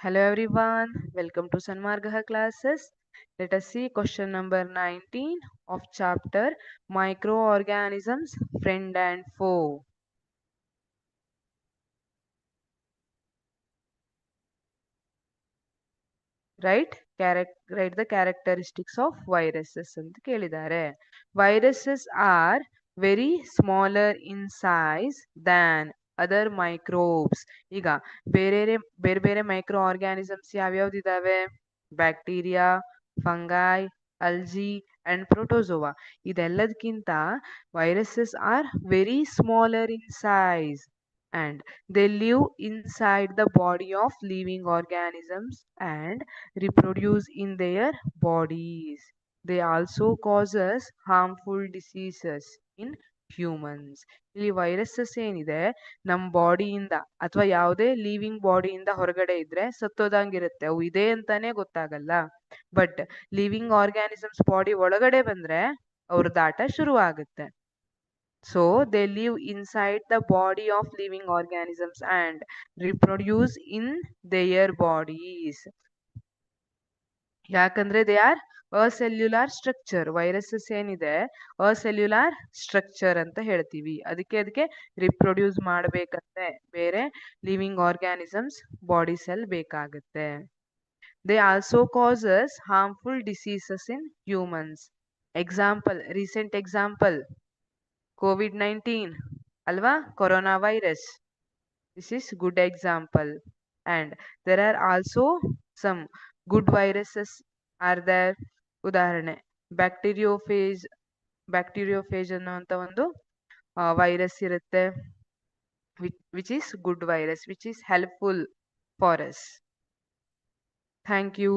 Hello everyone, welcome to Sanmargaha classes. Let us see question number 19 of chapter Microorganisms, Friend and Foe. Write the characteristics of viruses ಅಂತ ಕೇಳಿದ್ದಾರೆ. Viruses are very smaller in size than other microbes. ಈಗ ಬೇರೆ ಬೇರೆ micro organisms ಯಾವ್ಯಾವ್ದಿದಾವೆ? Bacteria, fungi, algae and protozoa. ಇದೆಲ್ಲದಕ್ಕಿಂತ viruses are very smaller in size and they live inside the body of living organisms and reproduce in their bodies. They also causes harmful diseases in humans. ಇಲ್ಲಿ viruses ಏನಿದೆ ನಮ್ಮ ಬಾಡಿಯಿಂದ ಅಥವಾ ಯಾವುದೇ living ಬಾಡಿಯಿಂದ ಹೊರಗಡೆ ಇದ್ರೆ ಸತ್ತೋದಂಗಿರುತ್ತೆ. ಅವು ಇದೆ ಅಂತಾನೆ ಗೊತ್ತಾಗಲ್ಲ. ಬಟ್ ಲಿವಿಂಗ್ ಆರ್ಗ್ಯಾನಿಸಮ್ಸ್ ಬಾಡಿ ಒಳಗಡೆ ಬಂದ್ರೆ ಅವ್ರದ್ದು ಆಟ ಶುರು ಆಗುತ್ತೆ. So they live inside the body of living organisms and reproduce in their bodies. ಯಾಕಂದ್ರೆ ದೇ ಆರ್ ಅಸೆಲ್ಯುಲಾರ್ ಸ್ಟ್ರಕ್ಚರ್. ವೈರಸಸ್ ಏನಿದೆ ಅಸೆಲ್ಯುಲಾರ್ ಸ್ಟ್ರಕ್ಚರ್ ಅಂತ ಹೇಳ್ತೀವಿ. ಅದಕ್ಕೆ ರಿಪ್ರೊಡ್ಯೂಸ್ ಮಾಡ್ಬೇಕಂದ್ರೆ ಬೇರೆ ಲಿವಿಂಗ್ ಆರ್ಗ್ಯಾನಿಸಮ್ಸ್ ಬಾಡಿ ಸೆಲ್ ಬೇಕಾಗುತ್ತೆ. They also causes harmful diseases in humans. Example, recent example COVID-19 alva, coronavirus. This is good example. And there are also some good viruses are there. ಉದಾಹರಣೆ ಬ್ಯಾಕ್ಟೀರಿಯೋಫೇಜ್ ಅನ್ನುವಂಥ ಒಂದು virus ಇರುತ್ತೆ, which is good virus, which is helpful for us. Thank you.